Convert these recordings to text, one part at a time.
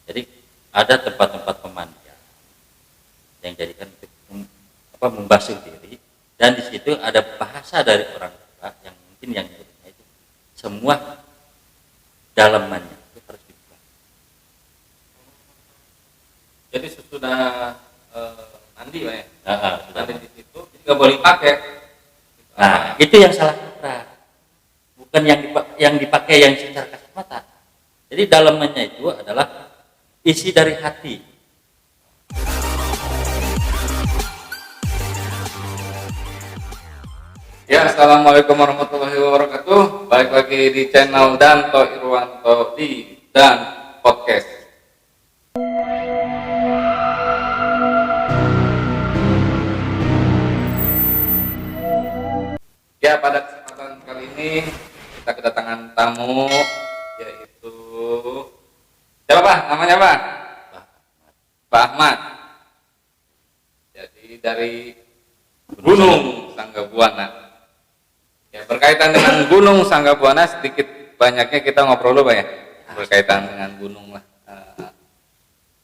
Jadi ada tempat-tempat pemandian yang jadikan untuk membasuh diri, dan di situ ada bahasa dari orang tua yang mungkin yang nyebutnya itu semua dalamannya itu harus dibuka. Jadi sesudah mandi Pak ya, Sudah mandi di situ nggak boleh pakai. Nah, itu yang salah kaprah. Bukan yang dipakai yang secara kasat mata. Jadi dalamannya itu adalah isi dari hati. Ya, assalamualaikum warahmatullahi wabarakatuh. Balik lagi di channel Danto Irwanto di Dan Podcast. Ya, pada kesempatan kali ini kita kedatangan tamu, yaitu siapa Pak? Namanya Pak? Pak Ahmad. Jadi dari Gunung Sanggabuana. Ya, berkaitan dengan Gunung Sanggabuana sedikit banyaknya kita ngobrol dulu Pak ya. Berkaitan dengan gunung lah.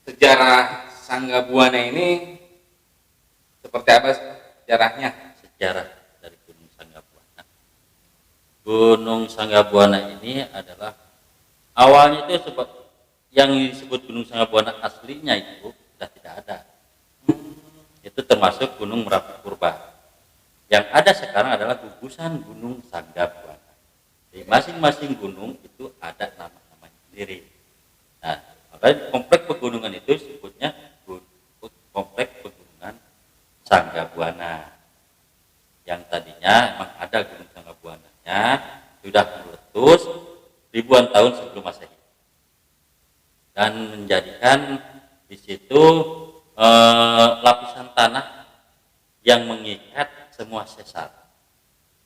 Sejarah Sanggabuana ini seperti apa sejarahnya? Sejarah dari Gunung Sanggabuana. Gunung Sanggabuana ini adalah awalnya itu yang disebut Gunung Sanggabuana aslinya itu sudah tidak ada. Itu termasuk Gunung Merapi Purba. Yang ada sekarang adalah gugusan Gunung Sanggabuana. Di masing-masing gunung itu ada nama-namanya sendiri. Nah, makanya komplek pegunungan itu disebutnya komplek pegunungan Sanggabuana. Yang tadinya memang ada Gunung Sanggabuananya, sudah meletus ribuan tahun sebelum Masehi. Dan menjadikan di situ lapisan tanah yang mengikat semua sesar,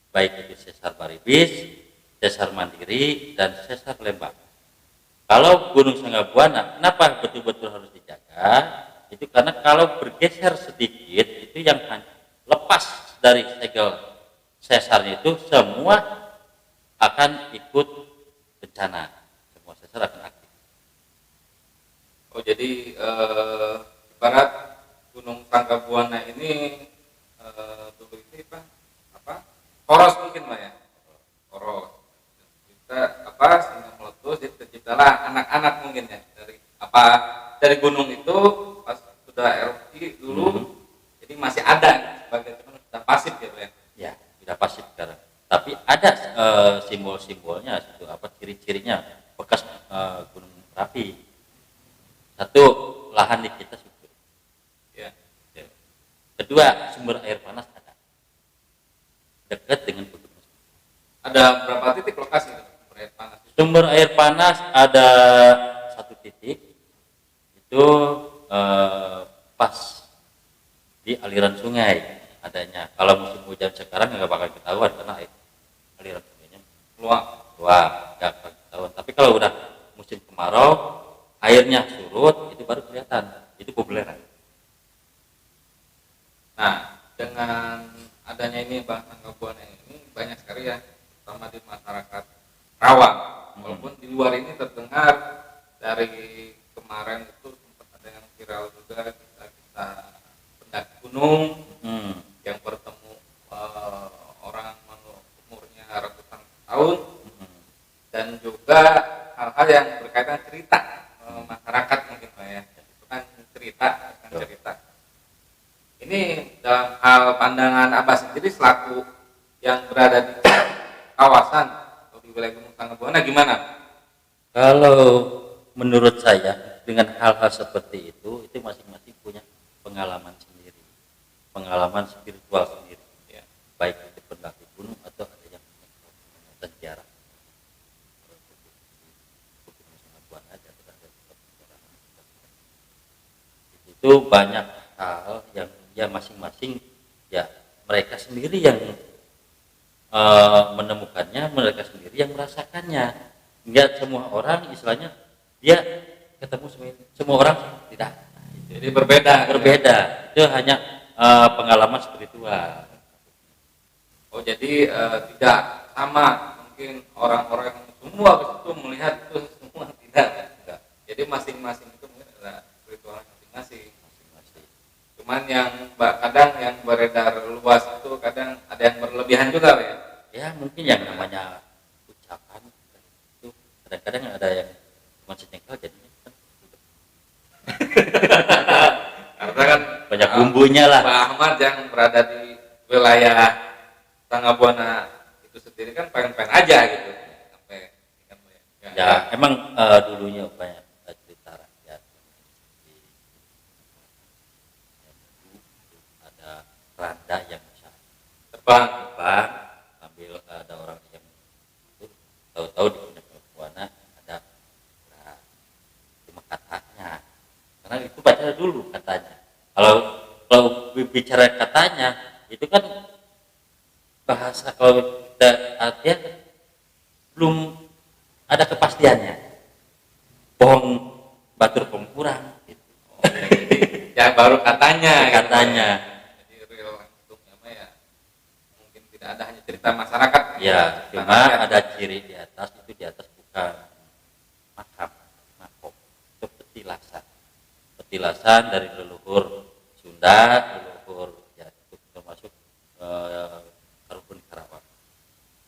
baik itu sesar Baribis, sesar Mandiri, dan sesar Lembang. Kalau Gunung Sanggabuana, kenapa betul-betul harus dijaga? Itu karena kalau bergeser sedikit, itu yang lepas dari segel sesarnya itu semua akan ikut bencana, semua sesar akan aktif. Oh, jadi ibarat Gunung Sanggabuana ini dulu itu apa? Poros mungkin Pak ya. Poros. Kita sehingga meletus, jadi terciptalah anak-anak mungkin ya dari gunung itu pas sudah erupsi dulu. Jadi masih ada sebagai teman sudah pasif gitu ya. Ya, sudah pasif sekarang. Tapi ada simbol-simbolnya, itu ciri-cirinya bekas gunung Merapi. Satu, lahan di kita subur. Ya. Kedua, sumber air panas ada dekat dengan pegunungan. Ada berapa titik lokasi sumber air panas? Sumber air panas ada satu titik, itu pas di aliran sungai adanya. Kalau musim hujan sekarang nggak bakal ketahuan karena aliran sungainya luang, nggak bakal ketahuan. Tapi kalau udah musim kemarau, airnya surut, itu baru kelihatan, itu populeran. Nah, dengan adanya ini Bang Sanggabuana ini banyak sekali ya, terutama di masyarakat Rawang. Walaupun di luar ini terdengar dari kemarin itu sempat ada yang viral juga, kita pendaki gunung yang bertemu orang umurnya ratusan tahun, dan juga hal-hal yang berkaitan cerita masyarakat mungkin Pak ya. Itu kan cerita. Ini dalam hal pandangan Abah sendiri selaku yang berada di kawasan atau di wilayah Gunung Sanggabuana gimana? Kalau menurut saya dengan hal-hal seperti itu masing-masing punya pengalaman sendiri, pengalaman spiritual sendiri, ya. Baik itu pendaki gunung atau ada yang punya sejarah. Itu banyak hal yang ya masing-masing ya mereka sendiri yang menemukannya, mereka sendiri yang merasakannya. Enggak semua orang istilahnya dia ketemu semua orang tidak. Jadi berbeda. Itu hanya pengalaman spiritual. Oh, jadi tidak sama mungkin orang-orang yang semua itu melihat itu semua tidak. Jadi masing-masing itu mungkin ada ritual masing-masing. masing-masing. Cuman yang kadang yang beredar luas itu kadang ada yang berlebihan juga, Pak ya. Ya mungkin yang namanya ucapan itu kadang-kadang ada yang cuma senyekal jadinya kan Karena kan banyak bumbunya lah. Pak Ahmad yang berada di wilayah Sangga Buana itu sendiri kan pengen-pengen aja gitu sampai kan Ya emang dulunya banyak cerita rakyat ada keranda yang bisa terbang. terbang sambil ada orang yang itu tahu-tahu di punya Buana ada nah, cuma katanya karena itu baca dulu katanya kalau bicara katanya itu kan bahasa kalau kita artinya belum ada kepastiannya bohong batur pengkurang gitu. Ya baru katanya Katanya. Gitu. Jadi real langsungnya mah ya mungkin tidak ada hanya cerita masyarakat Ya cerita cuma rakyat. ada ciri di atas itu di atas bukan makam makom itu petilasan dari leluhur Sunda leluhur ya itu termasuk Karupun Karawang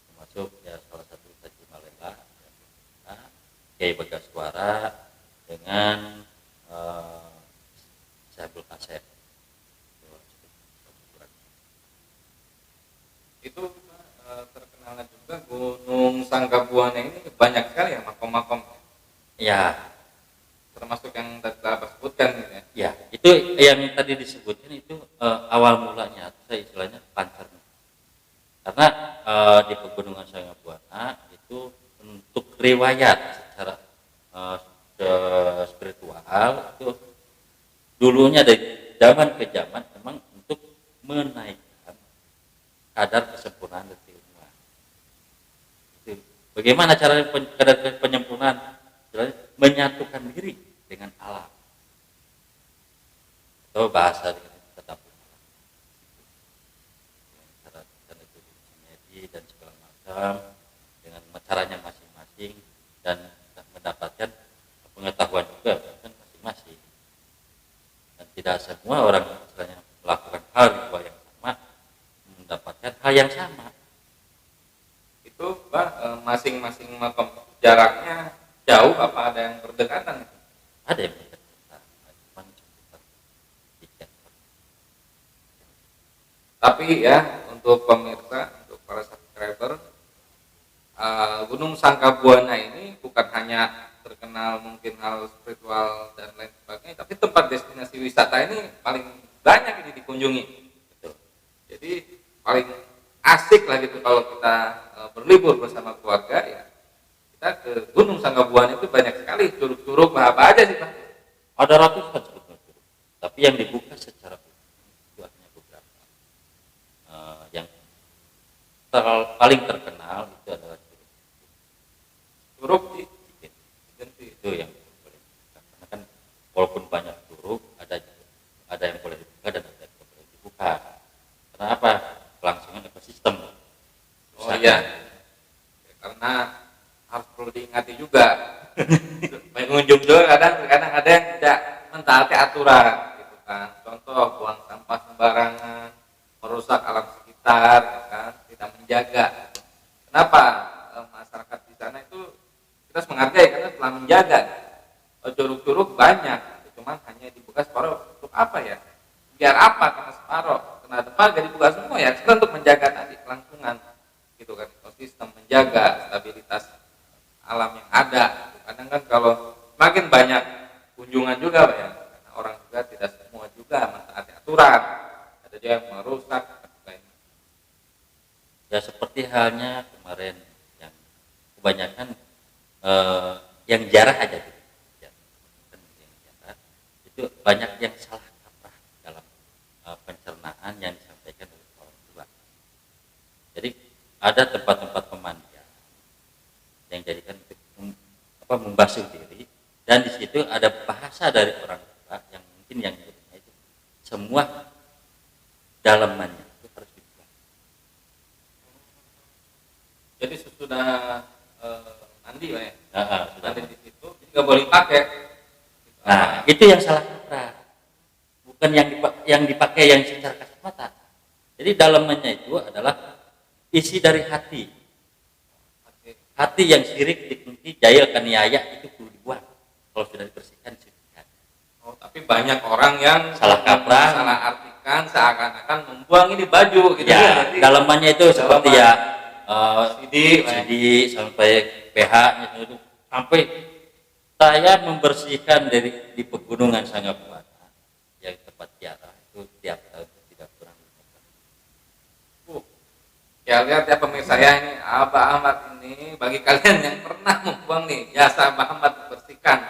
termasuk ya salah satu Taji Malela Kiai Bagaswara dengan Syabul Kasep Itu terkenalnya juga Gunung Sanggabuana ini banyak sekali ya makom-makom ya. termasuk yang tadi Bapak sebutkan gitu ya. Ya, itu yang tadi disebutkan itu awal mulanya, saya istilahnya pancar. Karena di Pegunungan Sanggabuana itu untuk riwayat secara spiritual itu dulunya dari zaman ke zaman memang untuk menaikkan kadar kesempurnaan dari keilmuan. Itu bagaimana cara kadar penyempurnaan? Menyatukan diri dengan alam atau bahasa dengan tetap cara itu sinergi dan segala macam dengan caranya masing-masing dan mendapatkan pengetahuan juga kan masing-masing dan tidak semua orang misalnya melakukan hal yang sama mendapatkan hal yang sama Itu Pak masing-masing makom jaraknya jauh apa ada yang berdekatan? ada yang Tapi ya untuk pemirsa, untuk para subscriber, Gunung Sanggabuana ini bukan hanya terkenal mungkin hal spiritual dan lain sebagainya, tapi tempat destinasi wisata ini paling banyak ini dikunjungi. betul. Jadi paling asik lah gitu kalau kita berlibur bersama keluarga ya. Kita ke Gunung Sanggabuana itu banyak sekali curug-curug apa aja sih Pak? Ada ratusan sebetulnya tapi yang dibuka secara itu hanya beberapa yang paling terkenal itu adalah Curug di itu yang boleh dibuka karena kan walaupun banyak curug ada yang boleh dibuka dan ada yang tidak boleh dibuka karena apa kelangsungan ekosistem Oh iya, karena harus perlu diingati juga. Pengunjung juga kadang ada yang tidak mentaati aturan, gitu kan. Contoh buang sampah sembarangan, merusak alam sekitar, ya kan, tidak menjaga. Kenapa masyarakat di sana itu kita harus menghargai karena telah menjaga. Curug-curug banyak, cuman hanya dibuka separuh. Untuk apa ya? Biar apa karena separuh? Karena depan gak dibuka semua ya, kita untuk menjaga tadi kelangsungan gitu kan, ekosistem, menjaga stabilitas alam yang ada. Kadang kan kalau makin banyak kunjungan juga Pak ya, karena orang juga tidak semua juga mentaati aturan, ada juga yang merusak dan lain. ya seperti halnya kemarin yang kebanyakan yang jarah aja gitu. Yang jarah, itu banyak yang salah kaprah dalam pencernaan yang disampaikan oleh orang tua. Jadi ada tempat-tempat pemandian yang jadikan untuk membasuh diri dan di situ ada bahasa dari orang tua yang mungkin yang itu semua dalamannya itu harus dibuang. Jadi sesudah mandi Pak ya, Sudah mandi di situ jadi nggak boleh pakai. Nah, itu yang salah kaprah. Bukan yang dipakai yang secara kasat mata. Jadi dalamannya itu adalah isi dari hati. Hati yang sirik, dikunci, jahil, kaniaya itu perlu dibuang. Kalau sudah dibersihkan, dibersihkan. Oh, tapi banyak orang yang Salah kaprah, salah artikan seakan-akan membuang ini baju gitu ya. Jadi, Dalamannya itu seperti ya CD sampai pH-nya itu sampai saya membersihkan dari di pegunungan Sanggabuana yang tempat ziarah itu tiap tahun tidak kurang. Ya lihat ya pemirsa ya, ini Abah Ahmad ini bagi kalian yang pernah membuang nih jasa Abah Ahmad membersihkan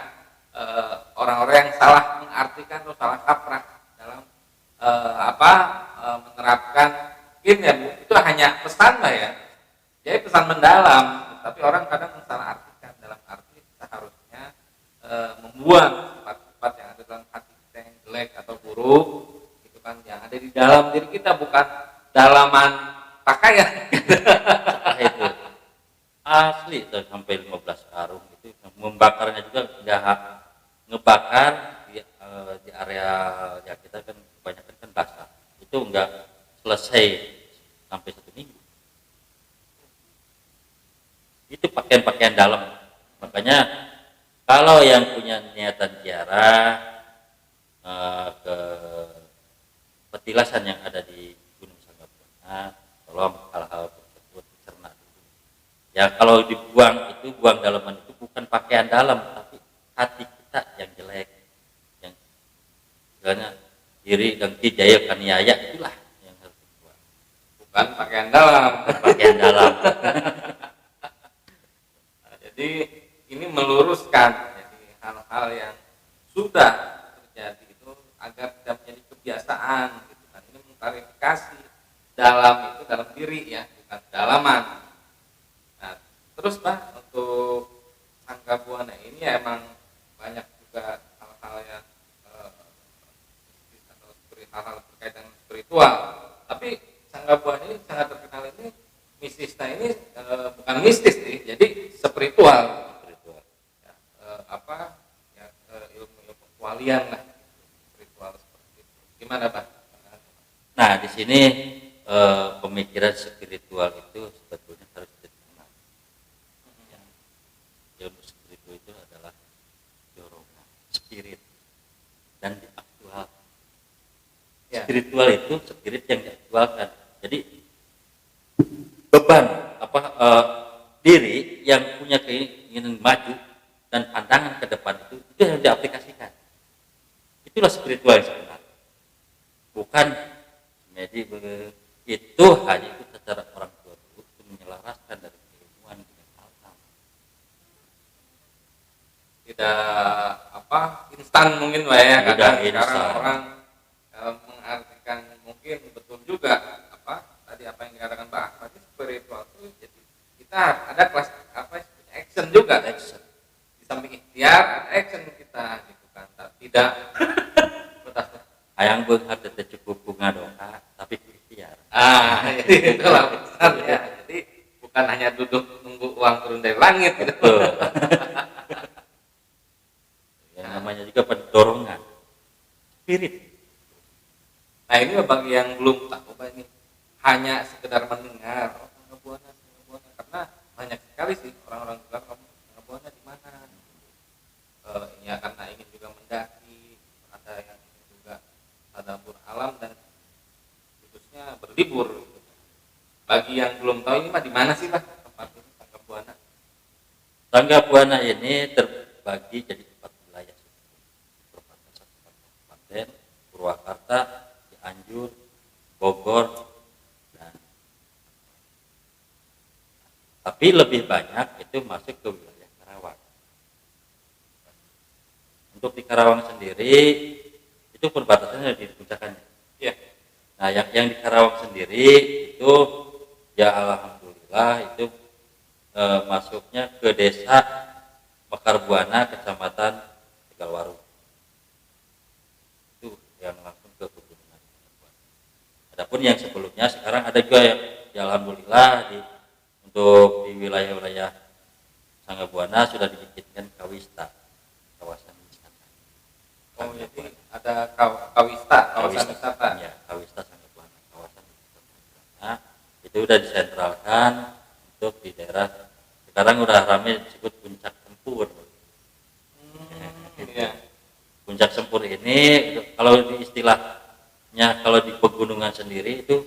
orang-orang yang salah mengartikan atau salah kaprah dalam menerapkan mungkin ya Bu, itu hanya pesan lah ya, jadi pesan mendalam, tapi orang kadang salah artikan dalam arti seharusnya membuang sifat-sifat yang ada dalam hati kita yang jelek atau buruk itu kan yang ada di dalam diri kita, bukan dalaman pakaian. Setelah itu asli sampai 15 karung itu membakarnya juga nggak ngebakar di area ya kita kan kebanyakan kan basah itu nggak selesai sampai 1 minggu. Itu pakaian-pakaian dalam. Makanya kalau yang punya niatan ziarah ke petilasan yang ada di Gunung Sanggabuana, tolong hal-hal tersebut dicerna dulu. Ya kalau dibuang itu buang dalaman itu bukan pakaian dalam, tapi hati kita yang jelek, yang misalnya diri dengki jaya kaniaya itulah yang harus dibuang. Bukan pakaian dalam. Pakaian dalam. Nah, jadi ini meluruskan jadi hal-hal yang sudah terjadi itu agar tidak menjadi kebiasaan gitu kan. Ini mengklarifikasi dalam itu dalam diri ya, bukan dalaman. Nah, terus Pak, untuk Sanggabuana ini ya emang banyak juga hal-hal yang atau hal-hal terkait dengan spiritual. Tapi Sanggabuana ini sangat terkenal ini mistisnya ini bukan mistis nih, jadi spiritual. Ya, ilmu kewalian lah, spiritual seperti itu. Gimana Pak? Nah di sini pemikiran spiritual itu sebetulnya harus diterima. Ya, ilmu spiritual itu adalah dorongan spirit dan diaktual. Ya. Spiritual itu spirit yang diaktualkan. Jadi beban diri yang punya keinginan maju dan pandangan ke depan itu harus diaplikasikan. Itulah spiritual yang sebenarnya. Bukan itu hanya itu secara orang tua itu menyelaraskan dari keilmuan dengan hal-hal. Tidak instan mungkin Pak ya, kadang sekarang orang mengartikan mungkin betul juga tadi apa yang dikatakan Pak Ahmad, spiritual itu jadi kita ada kelas action juga, action di samping ikhtiar ada action kita gitu kan, tidak Hayang beunghar teh cukup bunga doa tapi ikhtiar. Jadi itulah pesannya. Jadi bukan hanya duduk nunggu uang turun dari langit gitu. Betul. Yang namanya juga dorongan spirit. Nah ini bagi yang belum tahu Pak, ini hanya sekedar mendengar Sanggabuana, karena banyak sekali sih orang-orang bilang kamu Sanggabuana di mana. Ya karena ingin juga mendaki, ada yang ingin juga tadabbur alam dan khususnya berlibur. Gitu. Bagi yang belum tahu ini Pak, di mana sih Pak tempat ini Sanggabuana? Sanggabuana ini terbagi jadi 4 wilayah. Perbatasan Kabupaten Purwakarta, Cianjur, Bogor, dan tapi lebih banyak itu masuk ke wilayah Karawang. Untuk di Karawang sendiri itu perbatasannya di puncaknya. Ya. Nah, yang di Karawang sendiri itu ya alhamdulillah itu masuknya ke desa Mekarbuana, kecamatan Tegalwaru. Itu yang langsung ke pegunungan. Adapun yang sebelumnya sekarang ada juga yang ya alhamdulillah untuk di wilayah-wilayah Sanggabuana sudah dibikinkan kawista, kawasan wisata. Sangga Jadi Buana. ada Kawista, kawasan wisata. Ya, Kawista Sangga Buana, kawasan wisata Sangga Buana. Itu udah disentralkan untuk di daerah, sekarang udah ramai disebut Puncak Sempur. Iya. Puncak Sempur ini kalau di istilahnya, kalau di pegunungan sendiri itu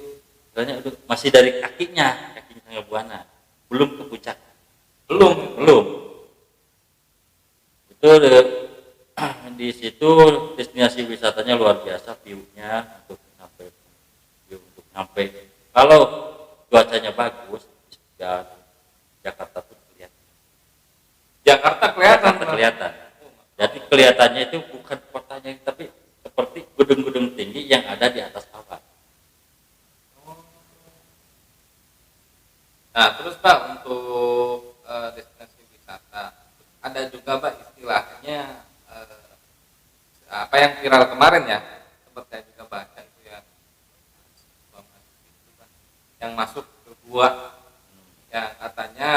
istilahnya masih dari kaki Sangga Buana, belum ke puncak. Belum. Itu di situ destinasi wisatanya luar biasa, view-nya untuk sampai kalau cuacanya bagus ya Jakarta tuh kelihatan. Jakarta kelihatan. Jakarta kelihatan. Jadi kelihatannya itu bukan kotanya, tapi seperti gedung-gedung tinggi yang ada di atas awan. Nah, terus Pak, untuk destinasi wisata ada juga Pak istilahnya apa yang viral kemarin ya, sempat saya juga baca itu ya, yang masuk ke gua yang katanya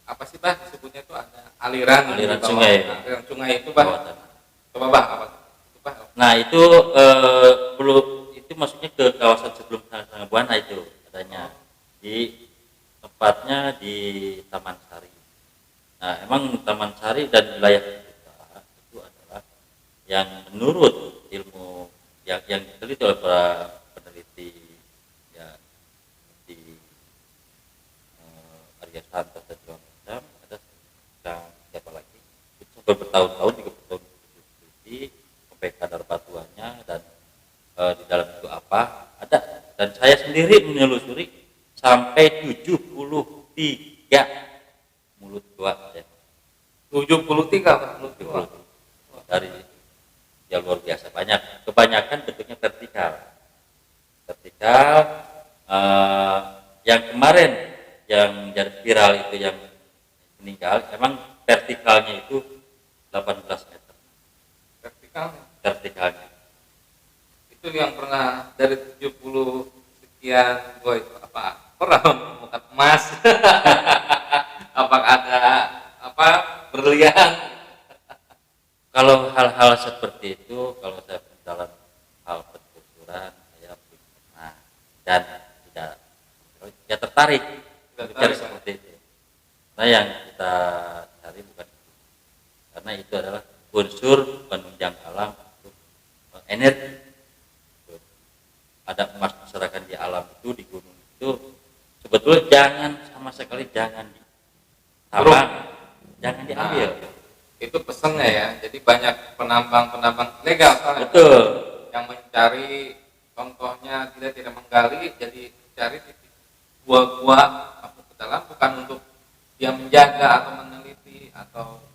apa sih Pak disebutnya itu ada aliran di bawah, sungai. Aliran sungai itu Pak. Coba Pak apa itu Pak? Nah itu belum, itu maksudnya ke kawasan sebelum Sangga Buana itu adanya di tepatnya di Taman Sari. Nah emang Taman Sari dan wilayah kita itu adalah yang menurut ilmu yang diteliti oleh para peneliti ya di Arya Santos dan segala macam, ada siapa lagi itu sampai bertahun-tahun juga bertahun diteliti sampai kadar batuannya dan di dalam itu apa ada, dan saya sendiri menelusuri sampai 73 mulut gua ya. 73 mulut gua. Dari ya luar biasa banyak, kebanyakan bentuknya vertikal yang kemarin yang jadi viral itu yang meninggal emang vertikalnya itu 18 meter vertikalnya Itu yang pernah dari 70 sekian gua itu apa pernah menemukan emas apakah ada apa berlian. kalau hal-hal seperti itu, kalau saya dalam hal penelusuran saya belum pernah dan tidak ya tertarik mencari seperti itu. Nah yang kita cari bukan itu, karena itu adalah unsur penunjang alam untuk energi. Ada emas berserakan di alam itu, di gunung itu sebetulnya jangan sama sekali jangan ditambang, jangan diambil. Itu pesannya ya, jadi banyak penambang ilegal soalnya. Betul. Yang mencari, contohnya dia tidak menggali, jadi cari titik gua-gua masuk ke dalam bukan untuk dia menjaga atau meneliti atau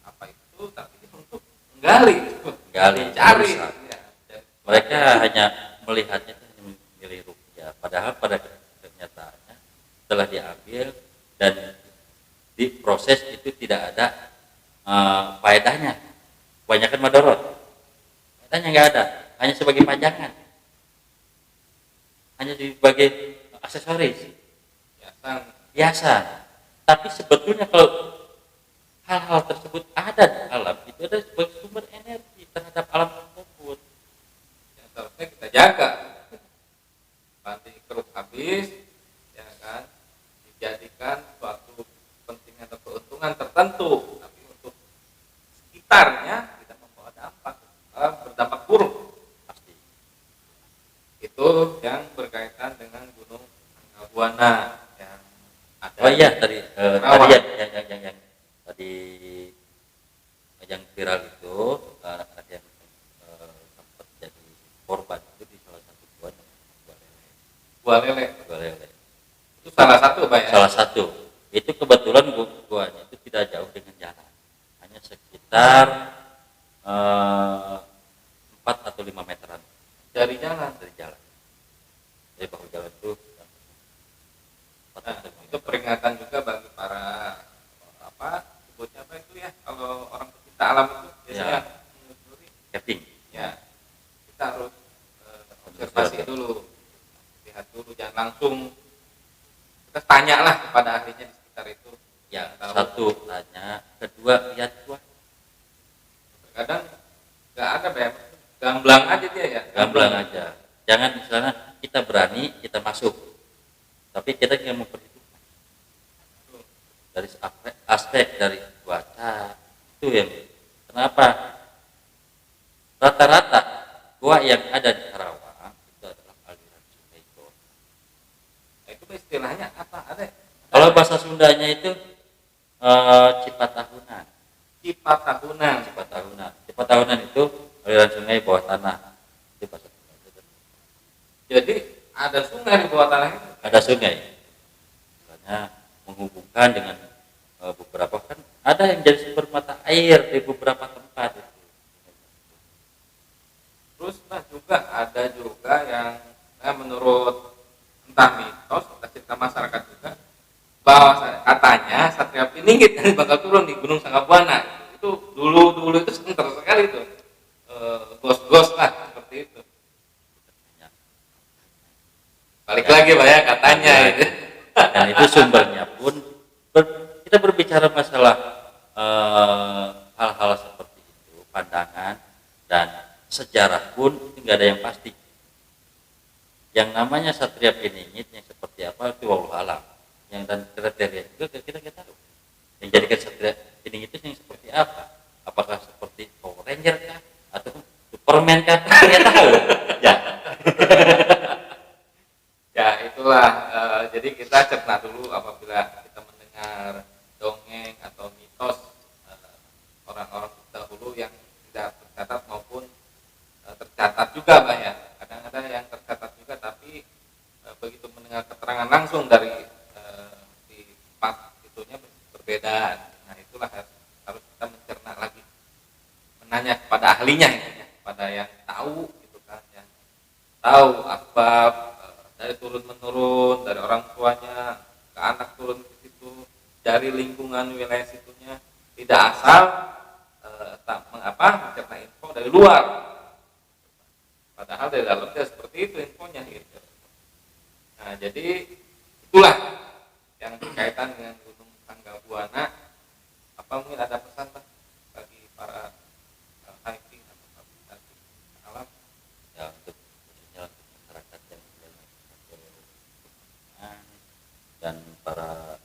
apa itu, tapi untuk menggali, cari. Ya. Mereka hanya melihatnya itu hanya memilih rupiah, padahal pada kenyataannya setelah diambil dan diproses itu tidak ada faedahnya, kebanyakan madorot, faedahnya nggak ada, hanya sebagai pajangan, hanya sebagai aksesoris, hiasan. Tapi sebetulnya kalau hal-hal tersebut ada di alam, itu ada sebagai sumber energi terhadap alam tersebut yang seharusnya kita jaga. Nanti keruk habis, ya kan, dijadikan suatu kepentingan atau keuntungan tertentu, tapi untuk sekitarnya tidak membawa dampak, berdampak buruk pasti. Itu yang berkaitan dengan Gunung Sangga Buana yang ada. Oh iya tadi yang tadi yang viral itu ada yang sempat jadi korban itu di salah satu Gua lele. Itu salah satu Pak ya? Salah satu. Itu kebetulan guanya itu tidak jauh dengan jalan, hanya sekitar 4 atau 5 meteran Dari jalan. dari bahu jalan itu. Nah, itu peringatan juga bagi para sebutnya apa itu ya, kalau orang pecinta alam itu biasanya menelusuri Camping. ya, kita harus observasi dulu, lihat dulu, jangan langsung kita tanyalah kepada ahlinya di sekitar itu. Ya, satu tanya, kedua lihat cuaca. Kadang nggak ada Beb, gamblang aja dia ya, gamblang aja. Jangan misalnya kita berani kita masuk, tapi kita nggak memperhitungkan dari aspek dari cuaca itu yang kenapa rata-rata gua yang ada di Karawang itu adalah aliran sungai Gor. Itu istilahnya apa? Ada Kalau bahasa Sundanya itu Cipatahunan. Cipatahunan. Cipatahunan itu aliran sungai bawah tanah. Itu bahasa Sunda. Jadi ada sungai di bawah tanah itu. Ada sungai. Misalnya menghubungkan dengan beberapa kan ada yang jadi sumber mata air di beberapa tempat itu. Terus nah juga ada juga yang menurut entah mitos entah cerita masyarakat juga bahwa katanya Satria Piningit yang bakal turun di Gunung Sanggabuana itu dulu itu sebentar sekali itu gos-gos lah seperti itu. Balik lagi Pak ya katanya itu. Dan itu sumbernya pun kita berbicara masalah hal-hal seperti itu, pandangan dan sejarah pun itu nggak ada yang pasti. Yang namanya Satria Piningit yang seperti apa itu wallahu alam. Yang dan kriteria juga kita nggak tahu. Yang jadikan Satria Piningit itu yang seperti apa? Apakah seperti Power Ranger kah atau Superman kah? Nggak tahu. Ya. Ya itulah jadi kita cerna dulu apabila kita mendengar dongeng atau mitos orang-orang dahulu yang tidak tercatat maupun tercatat juga Pak ya. Kadang-kadang yang tercatat juga tapi begitu mendengar keterangan langsung dari di tempat itunya berbeda. Nah itulah harus kita mencerna lagi, menanya kepada ahlinya ya, kepada yang tahu gitu kan, yang tahu asbab dari turun menurun dari orang tuanya ke anak turun ke situ dari lingkungan wilayah situnya, tidak asal mencerna info dari luar padahal dari dalamnya seperti itu infonya gitu. Nah jadi itulah yang berkaitan dengan Gunung Sanggabuana. Apa mungkin ada pesan Pak bagi para hiking atau hiking alam Ya untuk khususnya untuk masyarakat yang dan para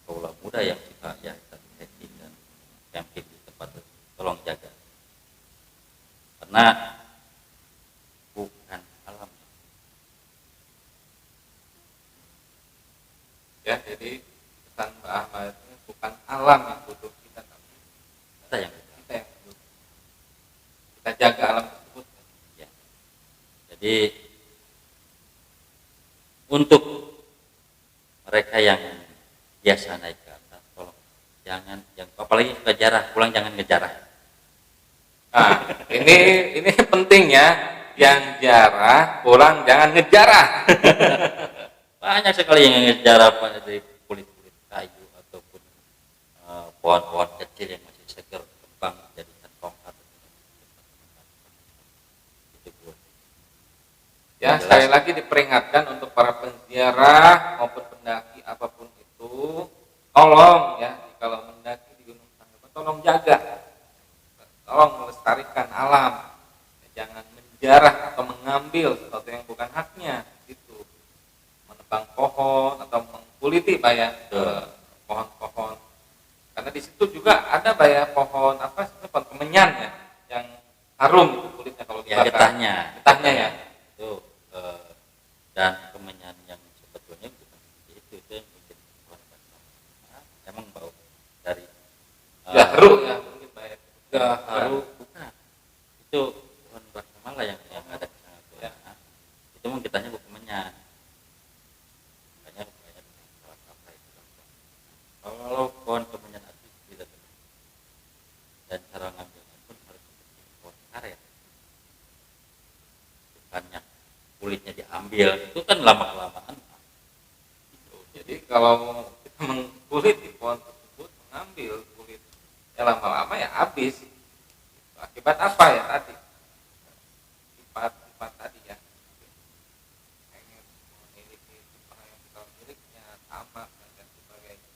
kaula muda yang suka ya hiking dan camping di tempat itu, tolong jaga karena bukan alam ya. Jadi pesan Mbak Ahmad ini bukan alam yang butuh kita tapi kita yang kita yang butuh. Kita jaga alam tersebut ya. Jadi untuk mereka yang biasa naik ke atas tolong jangan yang apalagi suka jarah pulang jangan ngejarah. Nah, ini penting ya, yang jarah pulang jangan ngejarah. Banyak sekali yang ngejarah dari kulit-kulit kayu ataupun pohon-pohon kecil yang masih segar kembang jadikan tongkat. Itu buat. Ya, sekali lagi diperingatkan untuk para penziarah maupun pendaki apapun itu, tolong ya kalau mendaki di Gunung Sanggabuana tolong jaga. Tolong melestarikan alam, jangan menjarah atau mengambil sesuatu yang bukan haknya, itu menebang pohon atau mengkuliti Pak ya pohon-pohon. Karena di situ juga ada Pak ya pohon apa sih pohon kemenyan ya, yang harum itu kulitnya kalau Ya dibakar. Getahnya ya. Itu dan kemenyan yang sebetulnya bukan itu yang bikin pohon basah. Emang bau dari Gaharu ya mungkin Pak ya. gaharu bukan itu pohon rasamala yang ada di sana tuh. Ya. Itu mungkin kitanya bukan kemenyan makanya banyak salah apa itu kalau pohon kemenyan asli tidak terlalu dan cara ngambilnya pun harus seperti pohon karet bukannya kulitnya diambil itu kan lama-kelamaan Jadi kalau kita mengkulit di pohon tersebut, mengambil kulit ya lama-lama ya habis. Akibat apa ya tadi? Sifat tadi ya. Ingin memiliki sifat yang kita miliknya, tamak dan sebagainya.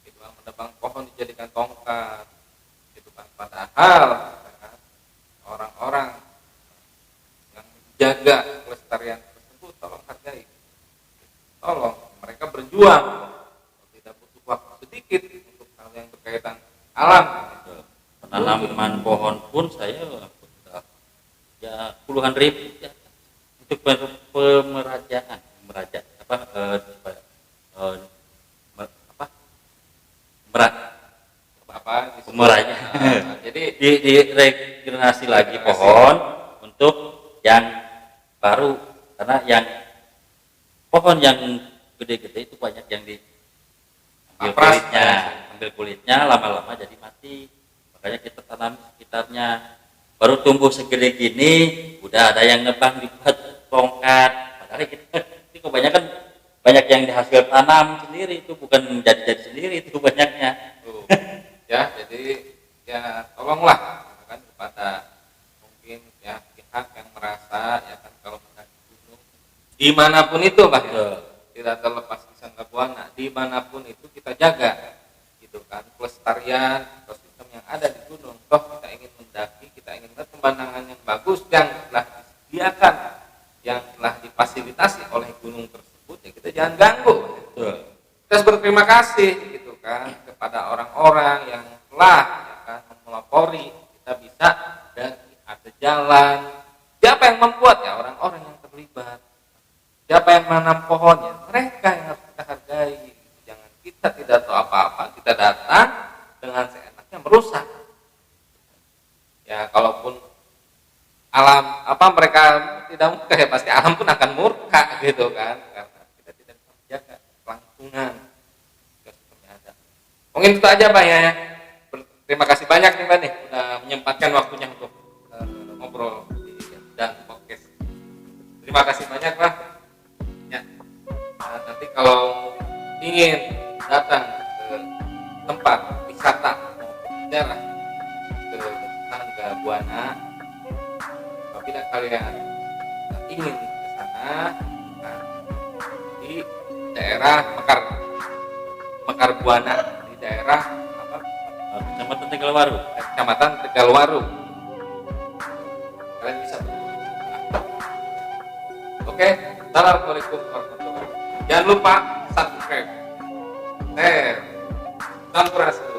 Itu menebang pohon dijadikan tongkat. Itu kan padahal kan, orang menjaga kelestarian tersebut, tolong hargai, tolong. Mereka berjuang, tidak butuh waktu sedikit untuk hal yang berkaitan alam. Penanaman pohon pun saya sudah ya puluhan ribu ya, untuk pemerajaan apa pemerajaan. Jadi Diregenerasi lagi pohon untuk yang baru, karena yang pohon yang gede-gede itu banyak yang ambil kulitnya lama-lama jadi mati, makanya kita tanam sekitarnya. Baru tumbuh segede gini udah ada yang nebang dibuat tongkat, padahal kita ini kebanyakan banyak yang dihasil tanam sendiri, itu bukan jadi sendiri itu banyaknya. Ya, jadi ya tolonglah gitu kan, kepada mungkin ya pihak yang merasa ya kan, kalau mendaki gunung dimanapun itu Pak, tidak terlepas di Sangga Buana, dimanapun itu kita jaga gitu kan kelestarian ekosistem yang ada di gunung. Toh kita ingin mendaki, kita ingin melihat pemandangan yang bagus yang telah disediakan, yang telah difasilitasi oleh gunung tersebut, ya kita jangan ganggu. Kita harus berterima kasih gitu kan kepada orang-orang yang telah ya kan melapori kita bisa daki, ada jalan. Siapa yang membuat? Ya orang-orang yang terlibat. Siapa yang menanam pohonnya? Mereka yang harus kita hargai. Jangan kita tidak tahu apa-apa, kita datang dengan seenaknya merusak. Ya kalaupun alam apa mereka tidak murka, ya pasti alam pun akan murka gitu kan, karena kita tidak bisa menjaga kelangsungan seperti ada. Mungkin itu aja Pak ya. Terima kasih banyak nih Pak nih udah menyempatkan waktunya untuk ngobrol dan podcast. Terima kasih banyak Pak. Ya. Nanti kalau ingin datang ke tempat wisata maupun daerah ke Sangga Buana, apabila kalian ingin ke sana, di daerah Mekar Buana, di daerah apa? Kecamatan Tegalwaru. Kecamatan Tegalwaru. Kalian bisa. Oke, assalamualaikum warahmatullahi wabarakatuh. Jangan lupa subscribe, share, sampurasun.